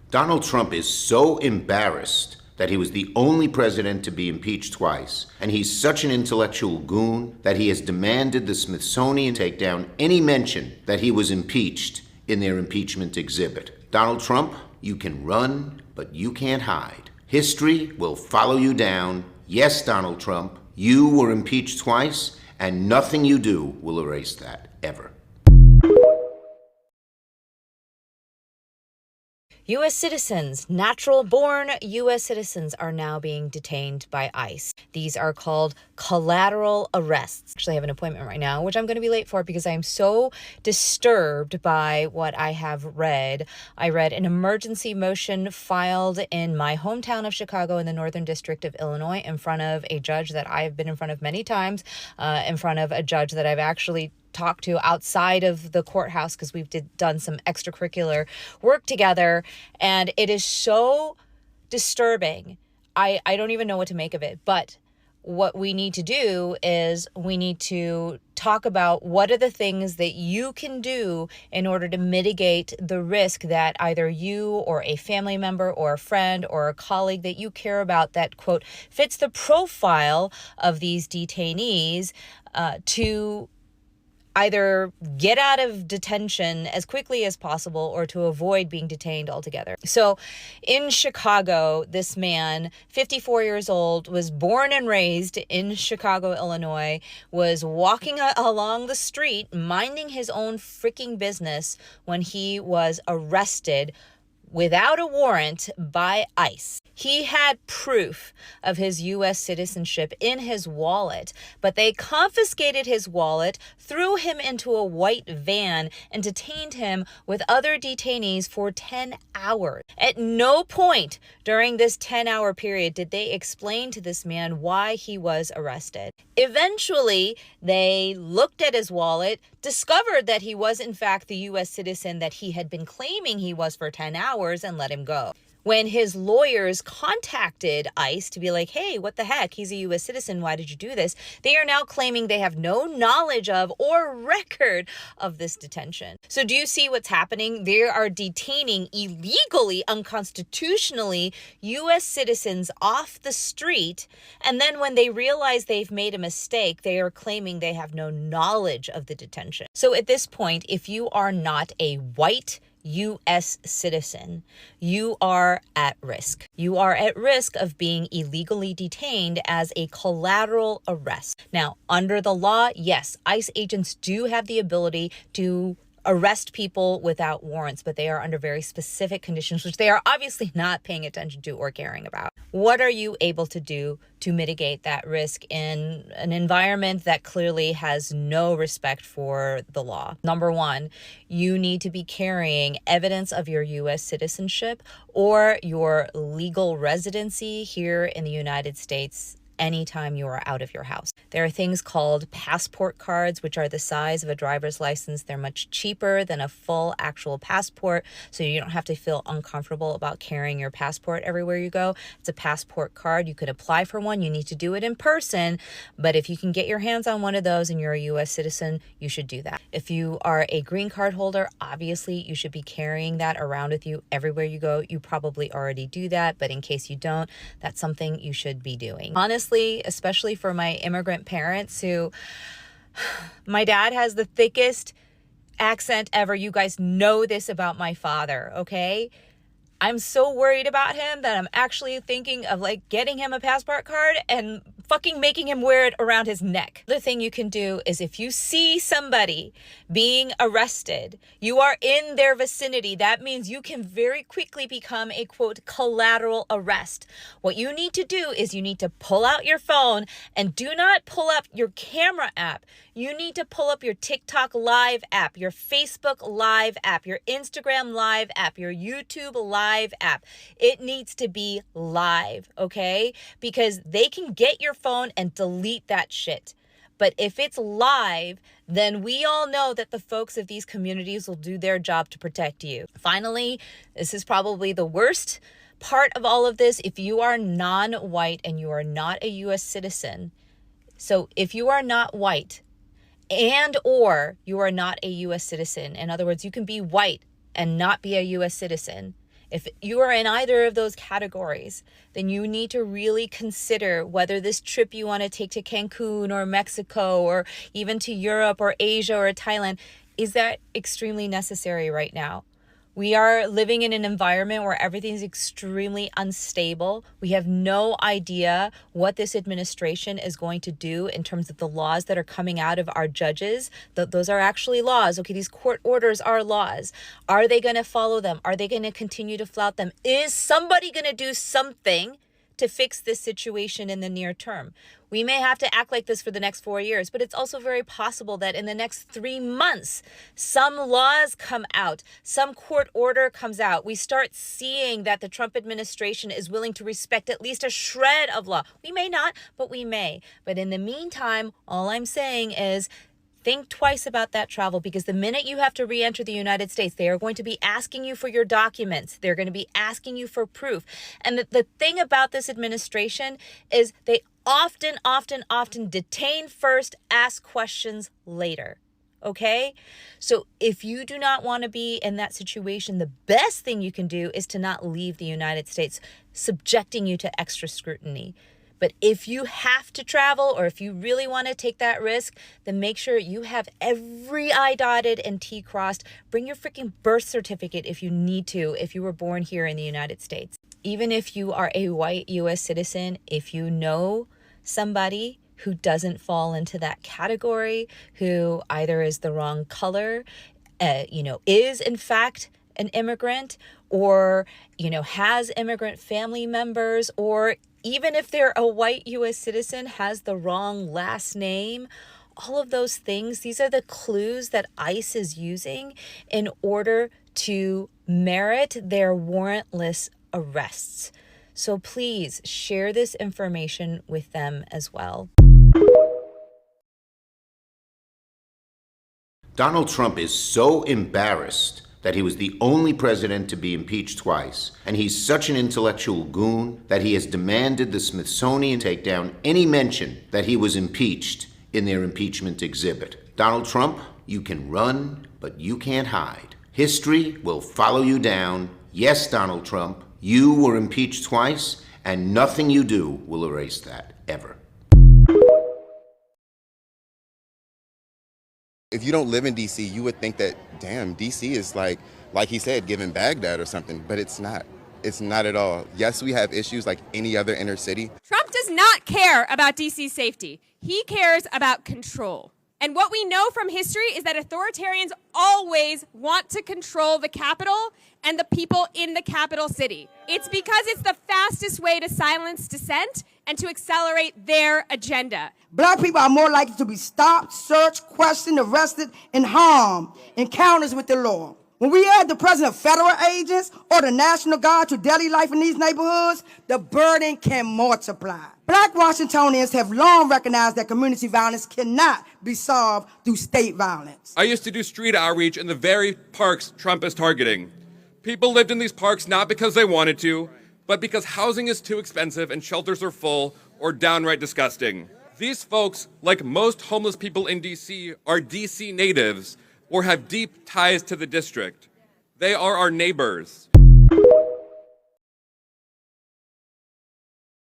Donald Trump is so embarrassed that he was the only president to be impeached twice, and he's such an intellectual goon that he has demanded the Smithsonian take down any mention that he was impeached in their impeachment exhibit. Donald Trump, you can run, but you can't hide. History will follow you down. Yes, Donald Trump, you were impeached twice, and nothing you do will erase that, ever. U.S. citizens, natural-born U.S. citizens, are now being detained by ICE. These are called collateral arrests. Actually, I have an appointment right now, which I'm going to be late for because I'm so disturbed by what I have read. I read an emergency motion filed in my hometown of Chicago in the Northern District of Illinois in front of a judge that I've been in front of many times, in front of a judge that I've actually talked to outside of the courthouse because we've done some extracurricular work together, and it is so disturbing. I don't even know what to make of it, but what we need to do is we need to talk about what are the things that you can do in order to mitigate the risk that either you or a family member or a friend or a colleague that you care about that, quote, fits the profile of these detainees to either get out of detention as quickly as possible or to avoid being detained altogether. So in Chicago, this man, 54 years old, was born and raised in Chicago, Illinois, was walking along the street, minding his own freaking business when he was arrested without a warrant by ICE. He had proof of his U.S. citizenship in his wallet, but they confiscated his wallet, threw him into a white van, and detained him with other detainees for 10 hours. At no point during this 10-hour period did they explain to this man why he was arrested. Eventually, they looked at his wallet, discovered that he was in fact the U.S. citizen that he had been claiming he was for 10 hours, and let him go. When his lawyers contacted ICE to be like, hey, what the heck? He's a U.S. citizen. Why did you do this? They are now claiming they have no knowledge of or record of this detention. So do you see what's happening? They are detaining illegally, unconstitutionally U.S. citizens off the street. And then when they realize they've made a mistake, they are claiming they have no knowledge of the detention. So at this point, if you are not a white U.S. citizen, you are at risk. You are at risk of being illegally detained as a collateral arrest. Now, under the law, yes, ICE agents do have the ability to arrest people without warrants, but they are under very specific conditions, which they are obviously not paying attention to or caring about. What are you able to do to mitigate that risk in an environment that clearly has no respect for the law? Number one, you need to be carrying evidence of your U.S. citizenship or your legal residency here in the United States anytime you are out of your house. There are things called passport cards, which are the size of a driver's license. They're much cheaper than a full actual passport, so you don't have to feel uncomfortable about carrying your passport everywhere you go. It's a passport card. You could apply for one. You need to do it in person, but if you can get your hands on one of those and you're a U.S. citizen, you should do that. If you are a green card holder, obviously you should be carrying that around with you everywhere you go. You probably already do that, but in case you don't, that's something you should be doing. Honestly, especially for my immigrant parents who, my dad has the thickest accent ever. You guys know this about my father, okay? I'm so worried about him that I'm actually thinking of like getting him a passport card and fucking making him wear it around his neck. The thing you can do is if you see somebody being arrested, you are in their vicinity, that means you can very quickly become a, quote, collateral arrest. What you need to do is you need to pull out your phone and do not pull up your camera app. You need to pull up your TikTok live app, your Facebook live app, your Instagram live app, your YouTube live app. It needs to be live, okay? Because they can get your phone and delete that shit. But if it's live, then we all know that the folks of these communities will do their job to protect you. Finally, this is probably the worst part of all of this. If you are non-white and you are not a U.S. citizen, so if you are not white and or you are not a U.S. citizen, in other words, you can be white and not be a U.S. citizen, If you are in either of those categories, then you need to really consider whether this trip you want to take to Cancun or Mexico or even to Europe or Asia or Thailand, is that extremely necessary right now? We are living in an environment where everything is extremely unstable. We have no idea what this administration is going to do in terms of the laws that are coming out of our judges. Those are actually laws. Okay, these court orders are laws. Are they going to follow them? Are they going to continue to flout them? Is somebody going to do something to fix this situation in the near term? We may have to act like this for the next 4 years, but it's also very possible that in the next 3 months, some laws come out, some court order comes out. We start seeing that the Trump administration is willing to respect at least a shred of law. We may not, but we may. But in the meantime, all I'm saying is, think twice about that travel, because the minute you have to re-enter the United States, they are going to be asking you for your documents. They're going to be asking you for proof. And the thing about this administration is they often detain first, ask questions later. Okay? So if you do not want to be in that situation, the best thing you can do is to not leave the United States, subjecting you to extra scrutiny. But if you have to travel, or if you really want to take that risk, then make sure you have every I dotted and T crossed. Bring your freaking birth certificate if you need to, if you were born here in the United States. Even if you are a white U.S. citizen, if you know somebody who doesn't fall into that category, who either is the wrong color, is in fact an immigrant, or, has immigrant family members, or even if they're a white U.S. citizen, has the wrong last name, all of those things, these are the clues that ICE is using in order to merit their warrantless arrests. So please share this information with them as well. Donald Trump is so embarrassed that he was the only president to be impeached twice, and he's such an intellectual goon that he has demanded the Smithsonian take down any mention that he was impeached in their impeachment exhibit. Donald Trump, you can run, but you can't hide. History will follow you down. Yes, Donald Trump, you were impeached twice, and nothing you do will erase that, ever. If you don't live in D.C., you would think that, damn, D.C. is like he said, giving Baghdad or something, but it's not. It's not at all. Yes, we have issues like any other inner city. Trump does not care about D.C.'s safety. He cares about control. And what we know from history is that authoritarians always want to control the capital and the people in the capital city. It's because it's the fastest way to silence dissent and to accelerate their agenda. Black people are more likely to be stopped, searched, questioned, arrested, and harmed in encounters with the law. When we add the presence of federal agents or the National Guard to daily life in these neighborhoods, the burden can multiply. Black Washingtonians have long recognized that community violence cannot be solved through state violence. I used to do street outreach in the very parks Trump is targeting. People lived in these parks not because they wanted to, but because housing is too expensive and shelters are full or downright disgusting. These folks, like most homeless people in D.C., are D.C. natives or have deep ties to the district. They are our neighbors.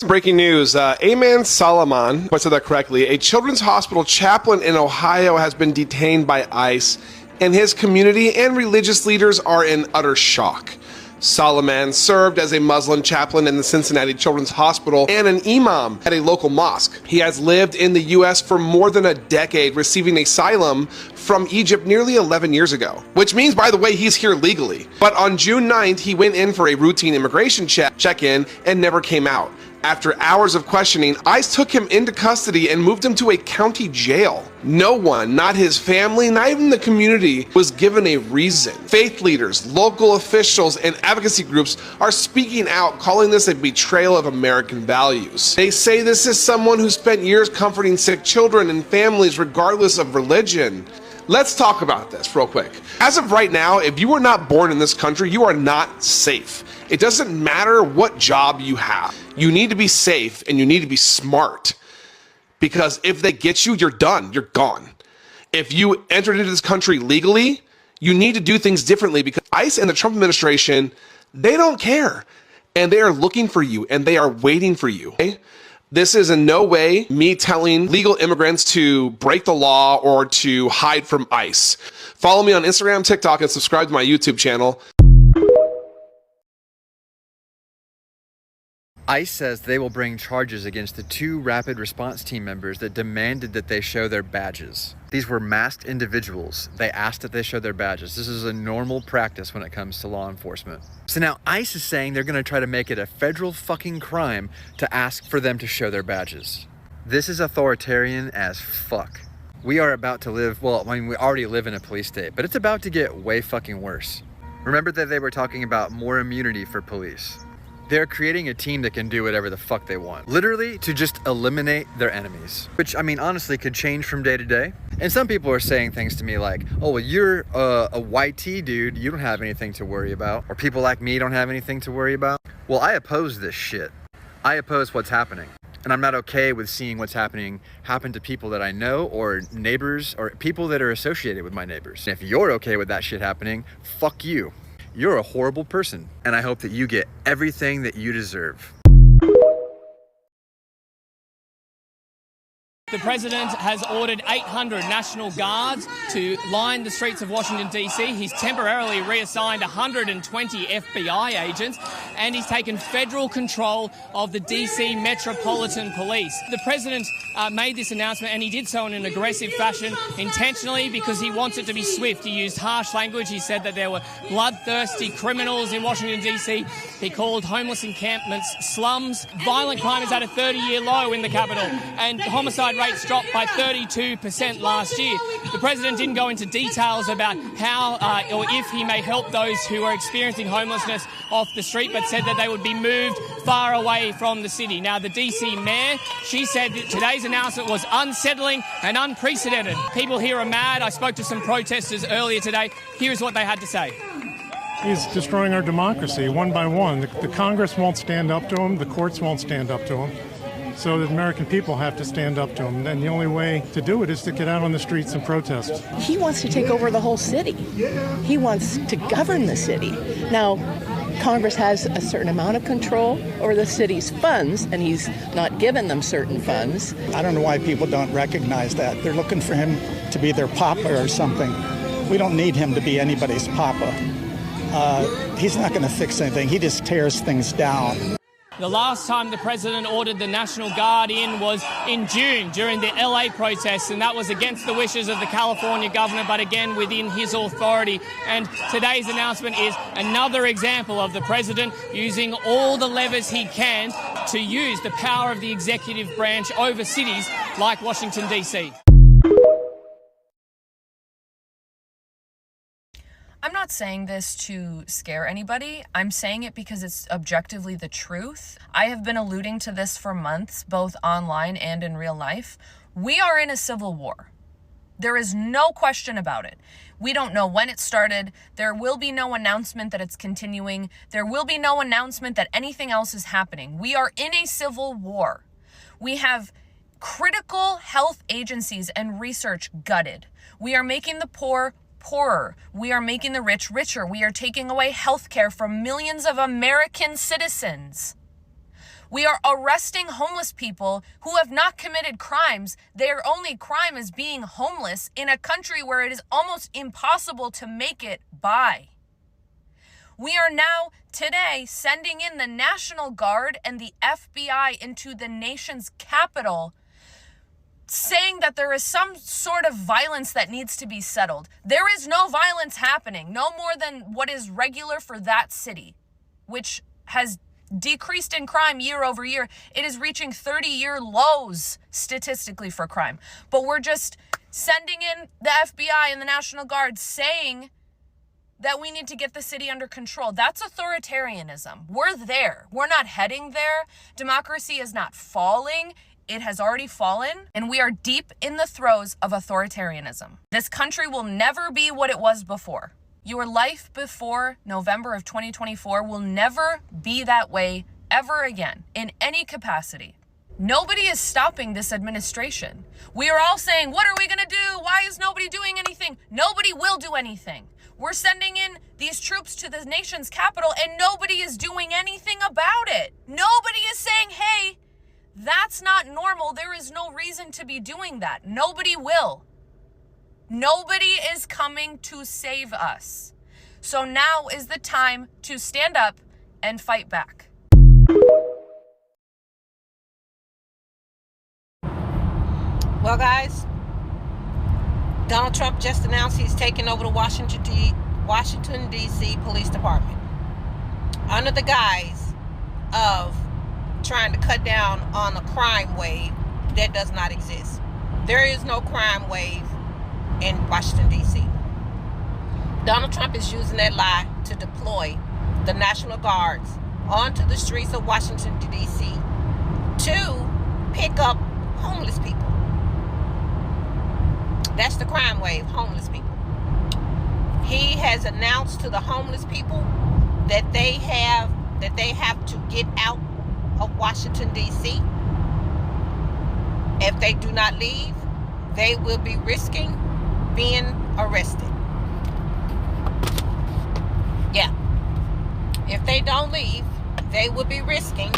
Breaking news, Ayman Salaman, if I said that correctly, a children's hospital chaplain in Ohio has been detained by ICE, and his community and religious leaders are in utter shock. Salaman served as a Muslim chaplain in the Cincinnati Children's Hospital and an imam at a local mosque. He has lived in the U.S. for more than a decade, receiving asylum from Egypt nearly 11 years ago, which means, by the way, he's here legally. But on June 9th, he went in for a routine immigration check-in and never came out. After hours of questioning, ICE took him into custody and moved him to a county jail. No one, not his family, not even the community, was given a reason. Faith leaders, local officials, and advocacy groups are speaking out, calling this a betrayal of American values. They say this is someone who spent years comforting sick children and families regardless of religion. Let's talk about this real quick. As of right now, if you were not born in this country, you are not safe. It doesn't matter what job you have. You need to be safe and you need to be smart, because if they get you, you're done. You're gone. If you entered into this country legally, you need to do things differently, because ICE and the Trump administration, They don't care. And they are looking for you and they are waiting for you. Okay? This is in no way me telling legal immigrants to break the law or to hide from ICE. Follow me on Instagram, TikTok, and subscribe to my YouTube channel. ICE says they will bring charges against the 2 rapid response team members that demanded that they show their badges. These were masked individuals. They asked that they show their badges. This is a normal practice when it comes to law enforcement. So now ICE is saying they're gonna try to make it a federal fucking crime to ask for them to show their badges. This is authoritarian as fuck. We are about to live, well, I mean, we already live in a police state, but it's about to get way fucking worse. Remember that they were talking about more immunity for police. They're creating a team that can do whatever the fuck they want. Literally to just eliminate their enemies. Which, I mean, honestly could change from day to day. And some people are saying things to me like, oh, well, you're a YT dude, you don't have anything to worry about. Or people like me don't have anything to worry about. Well, I oppose this shit. I oppose what's happening. And I'm not okay with seeing what's happening happen to people that I know or neighbors or people that are associated with my neighbors. And if you're okay with that shit happening, fuck you. You're a horrible person, and I hope that you get everything that you deserve. The president has ordered 800 National Guards to line the streets of Washington, D.C. He's temporarily reassigned 120 FBI agents, and he's taken federal control of the D.C. Metropolitan Police. The president made this announcement, and he did so in an aggressive fashion intentionally because he wants it to be swift. He used harsh language. He said that there were bloodthirsty criminals in Washington, D.C. He called homeless encampments slums. Violent crime is at a 30-year low in the capital, and homicide rates dropped by 32% last year. The president didn't go into details about how or if he may help those who are experiencing homelessness off the street, but said that they would be moved far away from the city. Now, the DC mayor, she said that today's announcement was unsettling and unprecedented. People here are mad. I spoke to some protesters earlier today. Here's what they had to say. He's destroying our democracy one by one. The Congress won't stand up to him. The courts won't stand up to him. So the American people have to stand up to him. And the only way to do it is to get out on the streets and protest. He wants to take over the whole city. He wants to govern the city. Now, Congress has a certain amount of control over the city's funds, and he's not given them certain funds. I don't know why people don't recognize that. They're looking for him to be their papa or something. We don't need him to be anybody's papa. He's not going to fix anything. He just tears things down. The last time the president ordered the National Guard in was in June during the LA protests, and that was against the wishes of the California governor, but again within his authority. And today's announcement is another example of the president using all the levers he can to use the power of the executive branch over cities like Washington, D.C. I'm not saying this to scare anybody. I'm saying it because it's objectively the truth. I have been alluding to this for months, both online and in real life. We are in a civil war. There is no question about it. We don't know when it started. There will be no announcement that it's continuing. There will be no announcement that anything else is happening. We are in a civil war. We have critical health agencies and research gutted. We are making the poor poorer. We are making the rich richer. We are taking away health care from millions of American citizens. We are arresting homeless people who have not committed crimes. Their only crime is being homeless in a country where it is almost impossible to make it by. We are now today sending in the National Guard and the FBI into the nation's capital, saying that there is some sort of violence that needs to be settled. There is no violence happening, no more than what is regular for that city, which has decreased in crime year over year. It is reaching 30-year lows statistically for crime. But we're just sending in the FBI and the National Guard saying that we need to get the city under control. That's authoritarianism. We're there. We're not heading there. Democracy is not falling. It has already fallen, and we are deep in the throes of authoritarianism. This country will never be what it was before. Your life before November of 2024 will never be that way ever again in any capacity. Nobody is stopping this administration. We are all saying, what are we going to do? Why is nobody doing anything? Nobody will do anything. We're sending in these troops to the nation's capital and nobody is doing anything about it. Nobody is saying, hey, that's not normal. There is no reason to be doing that. Nobody will. Nobody is coming to save us. So now is the time to stand up and fight back. Well, guys, Donald Trump just announced he's taking over the Washington, D.C. Police Department under the guise of trying to cut down on a crime wave that does not exist. There is no crime wave in Washington, D.C. Donald Trump is using that lie to deploy the National Guards onto the streets of Washington, D.C. to pick up homeless people. That's the crime wave, homeless people. He has announced to the homeless people that they have to get out of Washington, D.C. If they do not leave, they will be risking being arrested. Yeah. If they don't leave, they will be risking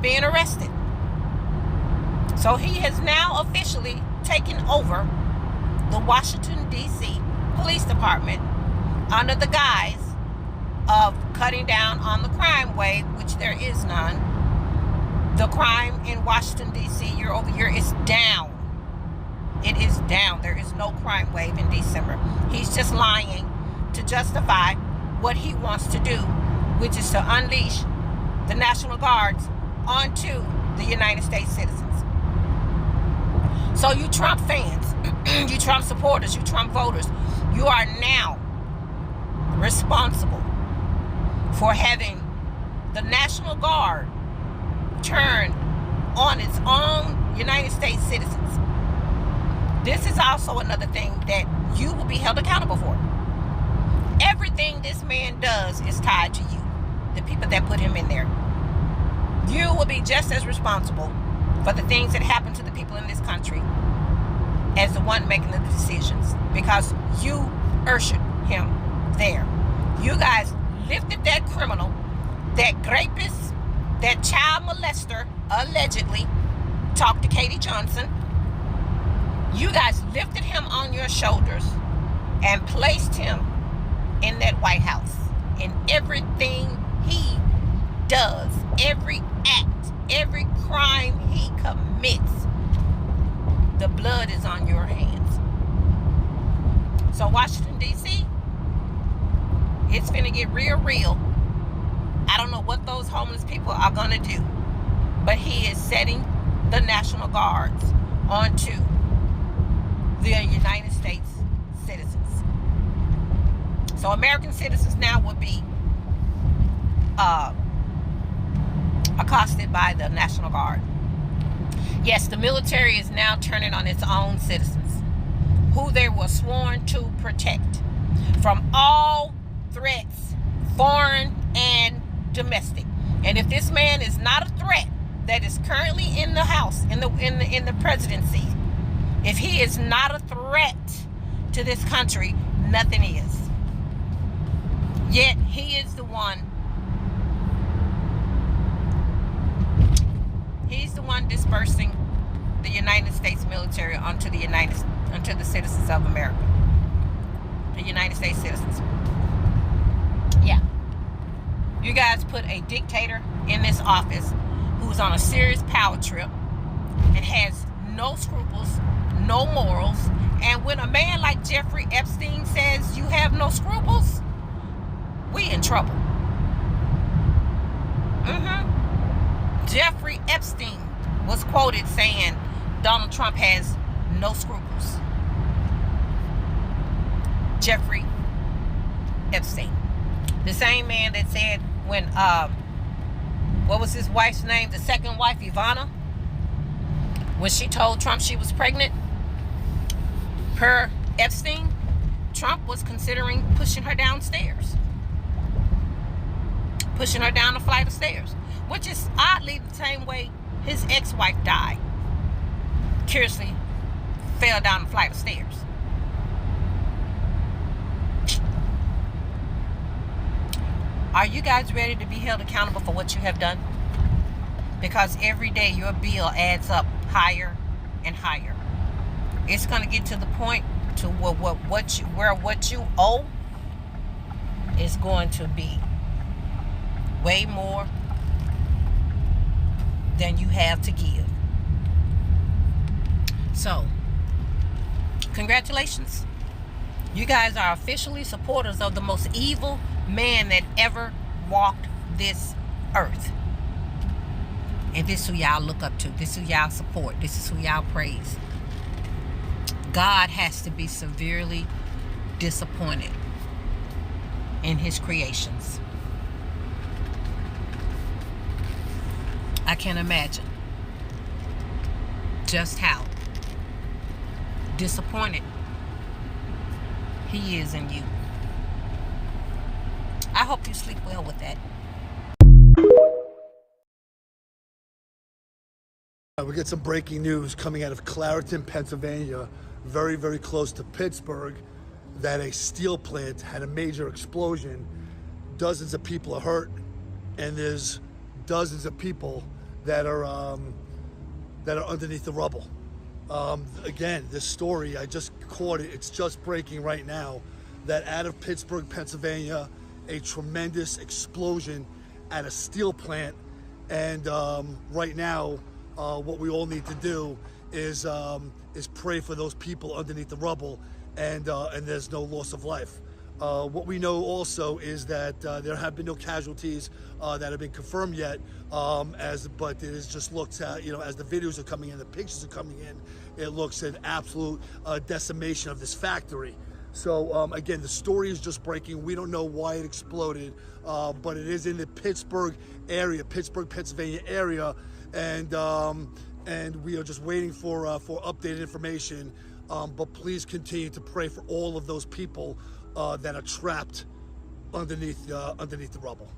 being arrested. So he has now officially taken over the Washington, D.C. Police Department under the guise of cutting down on the crime wave, which there is none. The crime in Washington, D.C. year over year is down. It is down. There is no crime wave in December. He's just lying to justify what he wants to do, which is to unleash the National Guards onto the United States citizens. So you Trump fans, you Trump supporters, you Trump voters, you are now responsible for having the National Guard turn on its own United States citizens. This is also another thing that you will be held accountable for. Everything this man does is tied to you, the people that put him in there. You will be just as responsible for the things that happen to the people in this country as the one making the decisions, because you ushered him there. You guys lifted that criminal, that rapist, that child molester, allegedly, talked to Katie Johnson. You guys lifted him on your shoulders and placed him in that White House. In everything he does, every act, every crime he commits, the blood is on your hands. So Washington, D.C., it's finna get real. I don't know what those homeless people are gonna do, but he is setting the National Guards onto the United States citizens. So American citizens now will be accosted by the National Guard. Yes, the military is now turning on its own citizens, who they were sworn to protect from all threats, foreign and domestic. And if this man is not a threat that is currently in the House, in the presidency, if he is not a threat to this country, nothing is. Yet he is the one. He's the one dispersing the United States military onto the citizens of America. The United States citizens. Yeah. You guys put a dictator in this office who's on a serious power trip and has no scruples, no morals. And when a man like Jeffrey Epstein says you have no scruples, we in trouble. Jeffrey Epstein was quoted saying Donald Trump has no scruples. Jeffrey Epstein. The same man that said when, what was his wife's name? The second wife, Ivana, when she told Trump she was pregnant, per Epstein, Trump was considering pushing her downstairs. Pushing her down a flight of stairs. Which is oddly the same way his ex-wife died. Curiously fell down a flight of stairs. Are you guys ready to be held accountable for what you have done? Because every day your bill adds up higher and higher. It's going to get to the point to where what you owe is going to be way more than you have to give. So, congratulations. You guys are officially supporters of the most evil man that ever walked this earth. And this is who y'all look up to. This is who y'all support. This is who y'all praise. God has to be severely disappointed in his creations. I can't imagine just how disappointed he is in you. I hope you sleep well with that. We get some breaking news coming out of Clairton, Pennsylvania, very, very close to Pittsburgh, that a steel plant had a major explosion. Dozens of people are hurt, and there's dozens of people that are underneath the rubble. Again, this story, I just caught it. It's just breaking right now that out of Pittsburgh, Pennsylvania, a tremendous explosion at a steel plant. And right now, what we all need to do is pray for those people underneath the rubble, and there's no loss of life. What we know also is that there have been no casualties that have been confirmed yet, but it is just looks at, as the videos are coming in, the pictures are coming in, it looks an absolute decimation of this factory. So again, the story is just breaking. We don't know why it exploded, but it is in the Pittsburgh area, Pittsburgh, Pennsylvania area, and we are just waiting for updated information. But please continue to pray for all of those people that are trapped underneath the rubble.